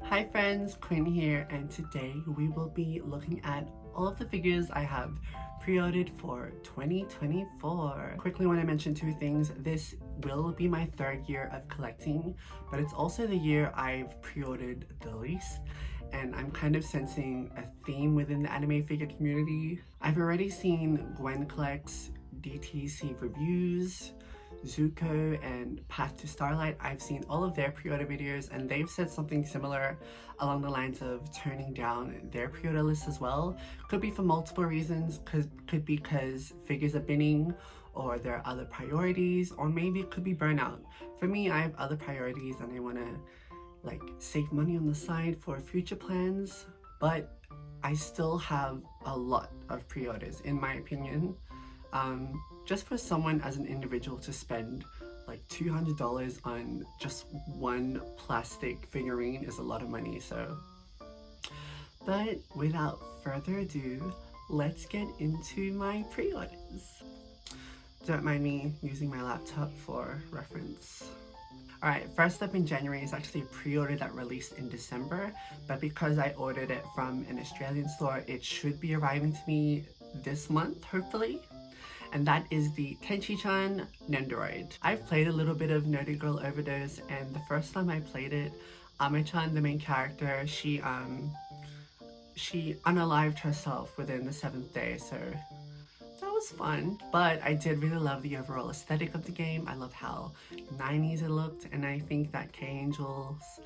Hi friends, Quinn here, and today we will be looking at all of the figures I have pre-ordered for 2024. Quickly want to mention two things. This will be my third year of collecting, but it's also the year I've pre-ordered the least, and I'm kind of sensing a theme within the anime figure community. I've already seen Gwen Collect's DTC reviews, Zuko and Path to Starlight. I've seen all of their pre-order videos and they've said something similar along the lines of turning down their pre-order list as well. Could be for multiple reasons, could be because figures are binning or there are other priorities, or maybe it could be burnout. For me, I have other priorities and I want to save money on the side for future plans, but I still have a lot of pre-orders in my opinion. Just for someone as an individual to spend like $200 on just one plastic figurine is a lot of money, so. But without further ado, let's get into my pre-orders. Don't mind me using my laptop for reference. Alright, first up in January is actually a pre-order that released in December, but because I ordered it from an Australian store, it should be arriving to me this month, hopefully. And that is the Tenchi-chan Nendoroid. I've played a little bit of Nerdy Girl Overdose, and the first time I played it, Ame-chan, the main character, she unalived herself within the 7th day, so that was fun. But I did really love the overall aesthetic of the game. I love how 90s it looked, and I think that K-Angel's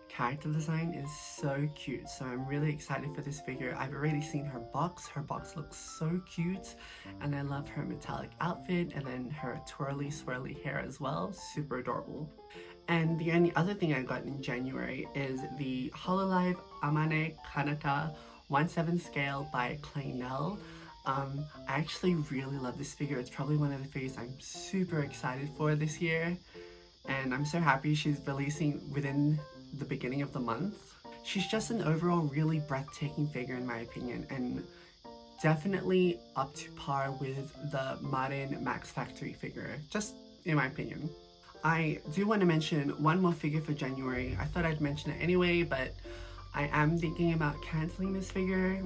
character design is so cute, so I'm really excited for this figure. I've already seen her box looks so cute, and I love her metallic outfit and then her twirly swirly hair as well, super adorable. And the only other thing I got in January is the Hololive Amane Kanata 1/7 scale by Claynell. I actually really love this figure. It's probably one of the figures I'm super excited for this year, and I'm so happy she's releasing within the beginning of the month. She's just an overall really breathtaking figure in my opinion, and definitely up to par with the Marin Max Factory figure, just in my opinion. I do want to mention one more figure for January. I thought I'd mention it anyway, but I am thinking about cancelling this figure.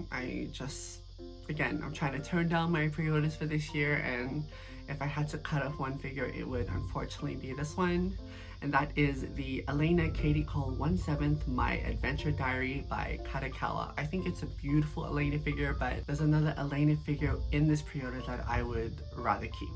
Again, I'm trying to tone down my pre-orders for this year, and if I had to cut off one figure, it would unfortunately be this one. And that is the Elena Katie Cole 1/7 My Adventure Diary by Kadakawa. I think it's a beautiful Elena figure, but there's another Elena figure in this pre-order that I would rather keep.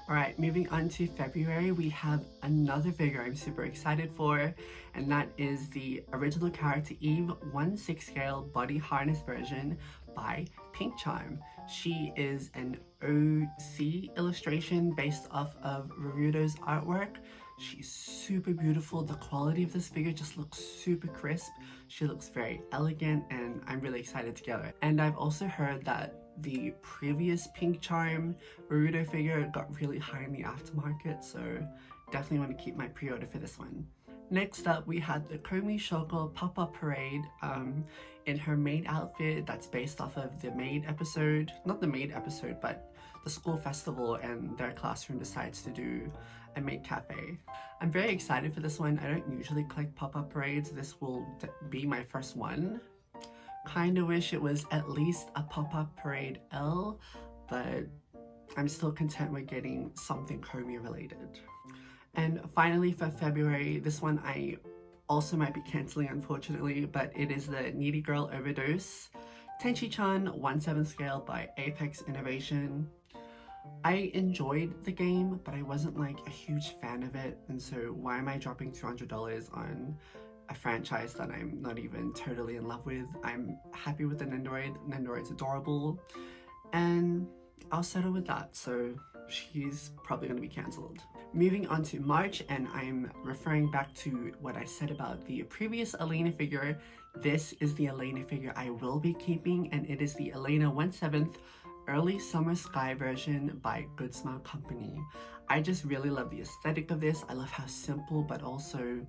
Alright, moving on to February, we have another figure I'm super excited for, and that is the original character Eve 1/6 scale body harness version by Pink Charm. She is an OC illustration based off of Rurudo's artwork. She's super beautiful. The quality of this figure just looks super crisp. She looks very elegant, and I'm really excited to get it. And I've also heard that the previous Pink Charm Rurudo figure got really high in the aftermarket, so definitely want to keep my pre-order for this one. Next up, we had the Komi Shoko Pop-Up Parade in her maid outfit that's based off of the maid episode. Not the maid episode, but the school festival, and their classroom decides to do a maid cafe. I'm very excited for this one. I don't usually collect pop-up parades. This will be my first one. Kinda wish it was at least a pop-up parade L, but I'm still content with getting something Komi related. And finally for February, this one I also might be cancelling unfortunately, but it is the Needy Girl Overdose Tenchi-chan 1/7 scale by Apex Innovation. I enjoyed the game, but I wasn't like a huge fan of it, and so why am I dropping $200 on a franchise that I'm not even totally in love with? I'm happy with the Nendoroid. Nendoroid's adorable, and I'll settle with that, so she's probably going to be cancelled. Moving on to March, and I'm referring back to what I said about the previous Elena figure. This is the Elena figure I will be keeping, and it is the Elena 1/7 Early Summer Sky version by Good Smile Company. I just really love the aesthetic of this. I love how simple, but also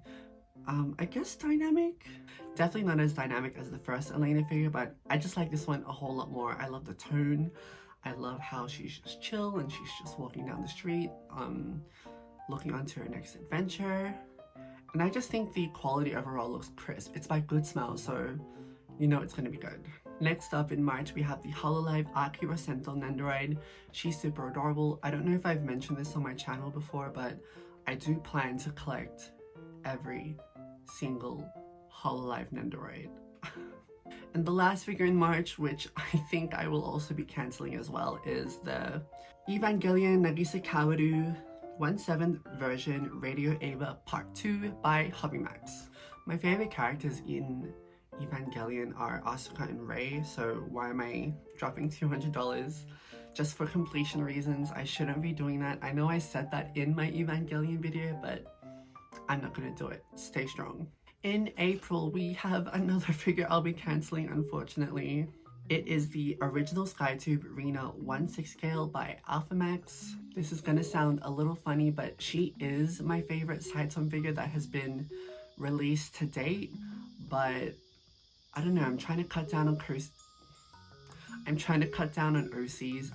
I guess dynamic. Definitely not as dynamic as the first Elena figure, but I just like this one a whole lot more. I love the tone. I love how she's just chill and she's just walking down the street, looking on to her next adventure. And I just think the quality overall looks crisp. It's by Good Smell, so you know it's gonna be good. Next up in March, we have the Hololive Akira Sentinel Nendoroid. She's super adorable. I don't know if I've mentioned this on my channel before, but I do plan to collect every single Hololive Nendoroid. And the last figure in March, which I think I will also be cancelling as well, is the Evangelion Nagisa Kaworu 1/7 version Radio Eva Part 2 by Hobbymax. My favorite characters in Evangelion are Asuka and Rei, so why am I dropping $200 just for completion reasons? I shouldn't be doing that. I know I said that in my Evangelion video, but I'm not gonna do it. Stay strong. In April, we have another figure I'll be cancelling, unfortunately. It is the original Skytube Rena 1/6 scale by Alphamax. This is gonna sound a little funny, but she is my favorite Saitama figure that has been released to date. But I don't know, I'm trying to cut down on OCs.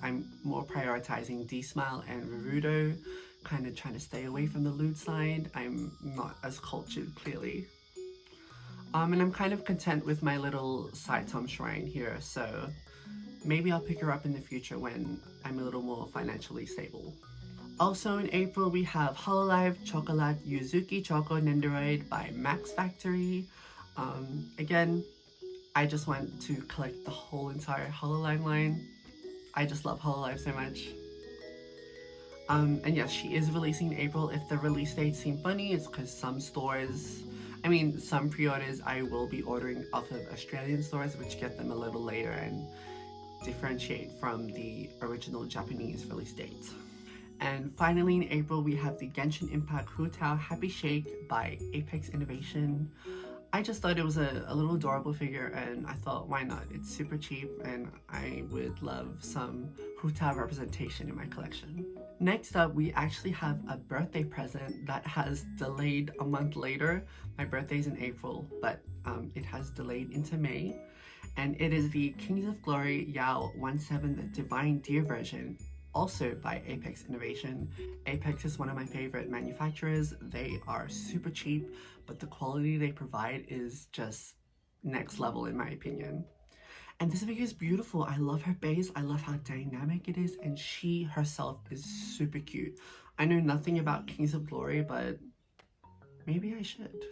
I'm more prioritizing D-Smile and Rurudo, kind of trying to stay away from the lewd side. I'm not as cultured, clearly. And I'm kind of content with my little Saitama shrine here, so maybe I'll pick her up in the future when I'm a little more financially stable. Also in April, we have Hololive Chocolate Yuzuki Choco Nendoroid by Max Factory. Again, I just want to collect the whole entire Hololive line. I just love Hololive so much. And yes, she is releasing in April. If the release dates seem funny, it's because some pre-orders I will be ordering off of Australian stores, which get them a little later and differentiate from the original Japanese release date. And finally in April, we have the Genshin Impact Hu Tao Happy Shake by Apex Innovation. I just thought it was a little adorable figure, and I thought, why not? It's super cheap, and I would love some Hu Tao representation in my collection. Next up, we actually have a birthday present that has delayed a month later. My birthday's in April, but it has delayed into May. And it is the Kings of Glory Yao 1/7 Divine Deer version, also by Apex Innovation. Apex is one of my favorite manufacturers. They are super cheap, but the quality they provide is just next level in my opinion. And this figure is beautiful. I love her base. I love how dynamic it is, and she herself is super cute. I know nothing about Kings of Glory, but maybe I should.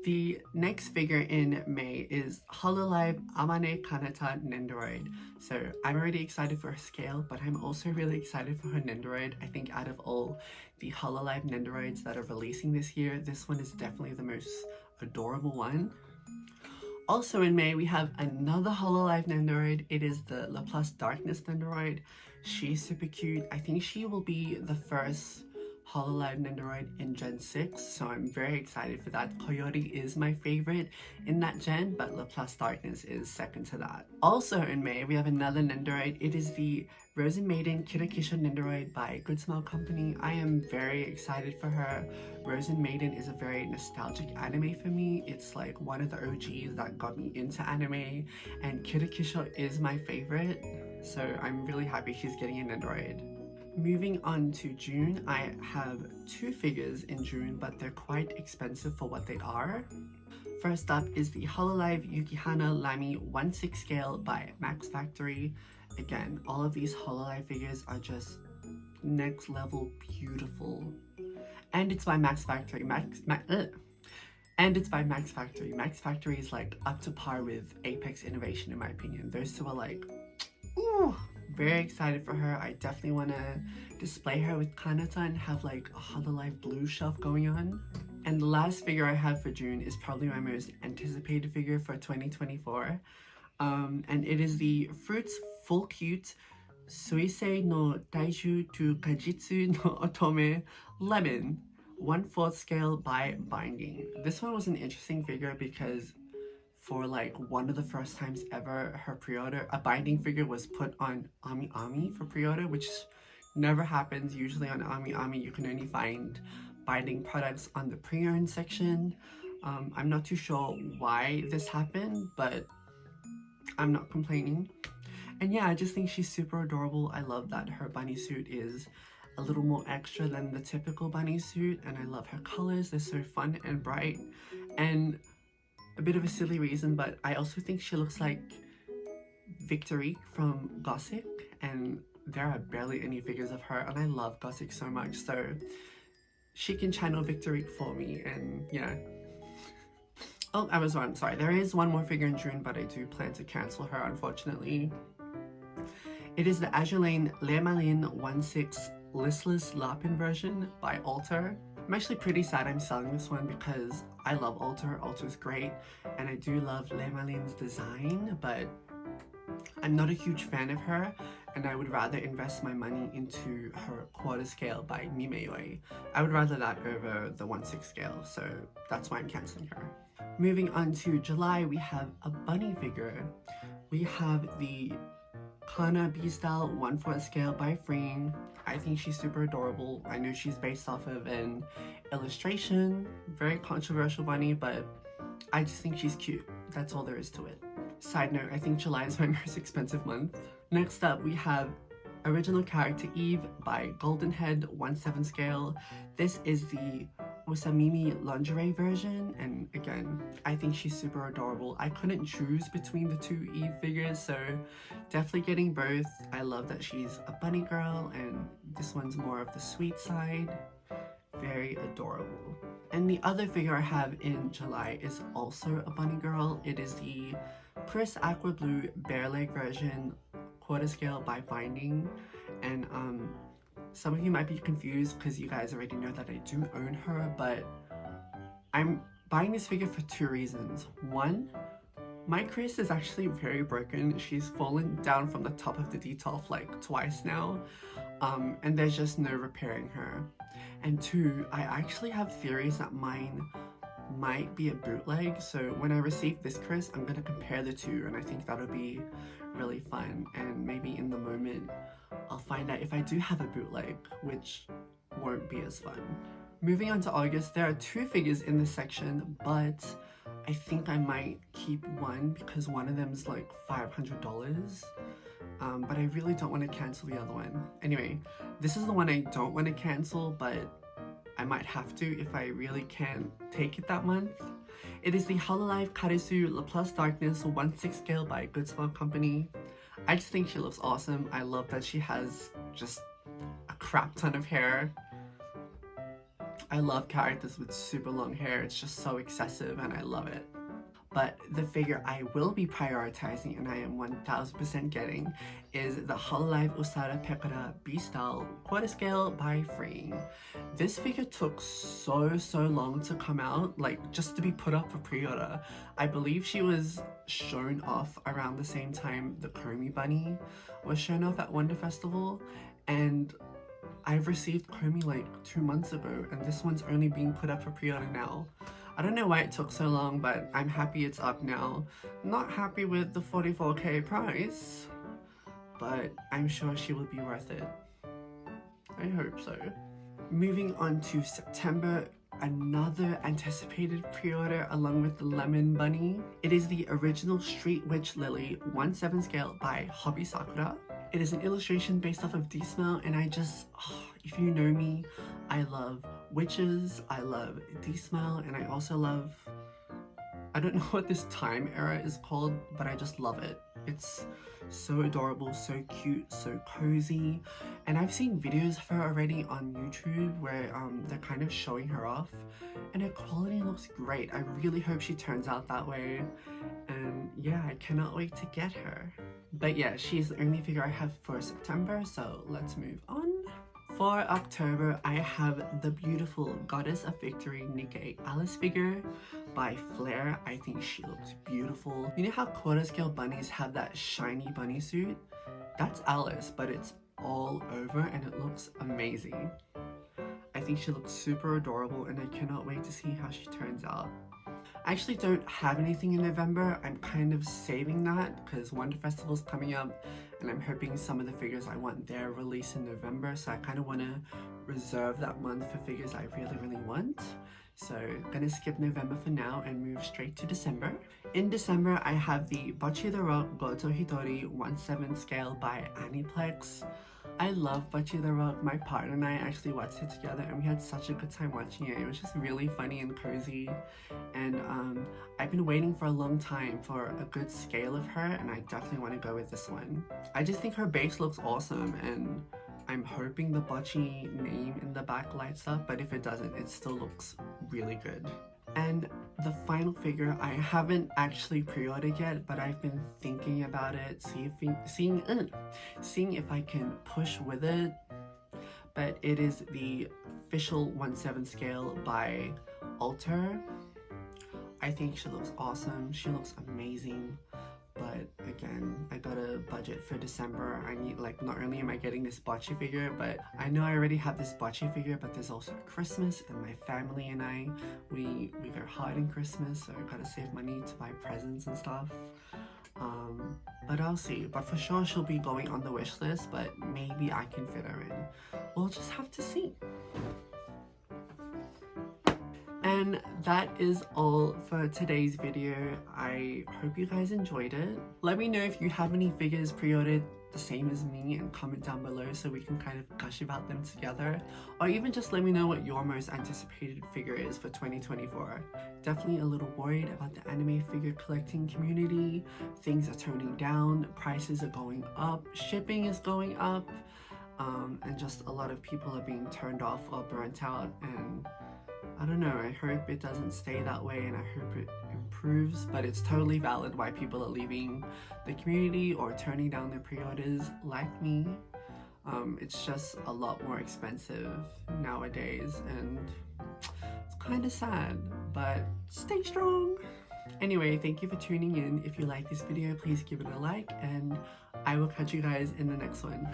The next figure in May is Hololive Amane Kanata Nendoroid. So I'm already excited for her scale, but I'm also really excited for her Nendoroid. I think out of all the Hololive Nendoroids that are releasing this year, this one is definitely the most adorable one. Also in May, we have another Hololive Nendoroid. It is the Laplace Darkness Nendoroid. She's super cute. I think she will be the first Hololive Nendoroid in Gen 6, so I'm very excited for that. Coyote is my favorite in that gen, but Laplace Darkness is second to that. Also in May, we have another Nendoroid. It is the Rosen Maiden Kirakisha Nendoroid by Good Smell Company. I am very excited for her. Rosen Maiden is a very nostalgic anime for me. It's like one of the OGs that got me into anime, and Kirakisha is my favorite, so I'm really happy she's getting a Nendoroid. Moving on to June, I have two figures in June, but they're quite expensive for what they are. First up is the Hololive Yukihana Lamy 1/6 scale by Max Factory. Again, all of these Hololive figures are just next level beautiful. And it's by Max Factory. Max Factory is like up to par with Apex Innovation in my opinion. Those two are like, ooh. Very excited for her. I definitely want to display her with Kanata and have like a Hololive blue shelf going on. And the last figure I have for June is probably my most anticipated figure for 2024. And it is the Fruits Full Cute Suisei no Daiju to Kajitsu no Otome Lemon 1/4 scale by Binding. This one was an interesting figure because for like one of the first times ever, her pre-order, a Binding figure was put on Ami Ami for pre-order, which never happens. Usually on Ami Ami, you can only find Binding products on the pre-owned section. I'm not too sure why this happened, but I'm not complaining. And yeah, I just think she's super adorable. I love that her bunny suit is a little more extra than the typical bunny suit, and I love her colors. They're so fun and bright. And a bit of a silly reason, but I also think she looks like Victorique from Gothic, and there are barely any figures of her, and I love Gothic so much, so she can channel Victorique for me. And yeah. Oh, I was wrong, sorry. There is one more figure in June, but I do plan to cancel her, unfortunately. It is the Azulane Le Malin 1/6 Listless Lapin version by Alter. I'm actually pretty sad I'm selling this one because I love Alter. Alter's great, and I do love Le Malin's design, but I'm not a huge fan of her, and I would rather invest my money into her quarter scale by Mimeyoi. I would rather that over the 1/6 scale, so that's why I'm cancelling her. Moving on to July, we have a bunny figure. We have the Kana B-Style 1/4 scale by Freeing. I think she's super adorable. I know she's based off of an illustration, very controversial bunny, but I just think she's cute. That's all there is to it. Side note, I think July is my most expensive month. Next up, we have original character Eve by Golden Head 1/7 scale. This is the Osamimi lingerie version, and again, I think she's super adorable. I couldn't choose between the two Eve figures, so definitely getting both. I love that she's a bunny girl, and this one's more of the sweet side. Very adorable. And the other figure I have in July is also a bunny girl. It is the Pris Aqua Blue Bare Leg version, quarter scale by Binding. And some of you might be confused because you guys already know that I do own her, but I'm buying this figure for two reasons. One, my Chris is actually very broken. She's fallen down from the top of the detolf like twice now, and there's just no repairing her. And two, I actually have theories that mine might be a bootleg, so when I receive this Chris, I'm gonna compare the two, and I think that'll be really fun. And maybe in the moment I'll find out if I do have a bootleg, which won't be as fun. Moving on to August, there are two figures in this section, but I think I might keep one because one of them is like $500, but I really don't want to cancel the other one. Anyway, this is the one I don't want to cancel, but I might have to if I really can't take it that month. It is the Hololive Karisu Laplace Darkness 1/6 scale by Good Small Company. I just think she looks awesome. I love that she has just a crap ton of hair. I love characters with super long hair. It's just so excessive and I love it. But the figure I will be prioritizing, and I am 1000% getting, is the Hololive Usada Pekara B-Style quarter scale by Freeing. This figure took so long to come out, like just to be put up for pre-order. I believe she was shown off around the same time the Komi bunny was shown off at Wonder Festival, and I've received Komi like 2 months ago, and this one's only being put up for pre-order now. I don't know why it took so long, but I'm happy it's up now. Not happy with the 44k price, but I'm sure she will be worth it. I hope so. Moving on to September, another anticipated pre-order along with the Lemon Bunny. It is the original Street Witch Lily 1/7 scale by Hobby Sakura. It is an illustration based off of D-Smell, and I just, if you know me, I love witches, I love D-Smell, and I also love, I don't know what this time era is called, but I just love it. It's so adorable, so cute, so cozy, and I've seen videos of her already on YouTube where they're kind of showing her off, and her quality looks great. I really hope she turns out that way, and yeah, I cannot wait to get her. But yeah, she's the only figure I have for September, so let's move on. For October, I have the beautiful Goddess of Victory Nikkei Alice figure by Flair. I think she looks beautiful. You know how quarter scale bunnies have that shiny bunny suit? That's Alice, but it's all over and it looks amazing. I think she looks super adorable, and I cannot wait to see how she turns out. I actually don't have anything in November. I'm kind of saving that because Wonder Festival's coming up, and I'm hoping some of the figures I want there release in November, so I kind of want to reserve that month for figures I really want. So gonna skip November for now and move straight to December. In December, I have the Bocchi the Rock Goto Hitori 1/7 scale by Aniplex. I love Bocce the Rock. My partner and I actually watched it together and we had such a good time watching it. It was just really funny and cozy. And I've been waiting for a long time for a good scale of her, and I definitely want to go with this one. I just think her base looks awesome, and I'm hoping the Bocce name in the back lights up, but if it doesn't, it still looks really good. And the final figure, I haven't actually pre-ordered yet, but I've been thinking about it, seeing if I can push with it. But it is the official 1/7 scale by Alter. I think she looks awesome. She looks amazing. But again, I got a budget for December. I need, like, not only am I getting this Bocce figure, but I know I already have this Bocce figure, but there's also Christmas, and my family and I, we go hard in Christmas, so I gotta save money to buy presents and stuff. But I'll see. But for sure she'll be going on the wish list, but maybe I can fit her in. We'll just have to see. And that is all for today's video. I hope you guys enjoyed it. Let me know if you have any figures pre-ordered the same as me, and comment down below so we can kind of gush about them together. Or even just let me know what your most anticipated figure is for 2024. Definitely a little worried about the anime figure collecting community. Things are toning down, prices are going up, shipping is going up, and just a lot of people are being turned off or burnt out, and I don't know, I hope it doesn't stay that way, and I hope it improves, but it's totally valid why people are leaving the community or turning down their pre-orders like me. It's just a lot more expensive nowadays, and it's kind of sad, but stay strong. Anyway, thank you for tuning in. If you like this video, please give it a like, and I will catch you guys in the next one.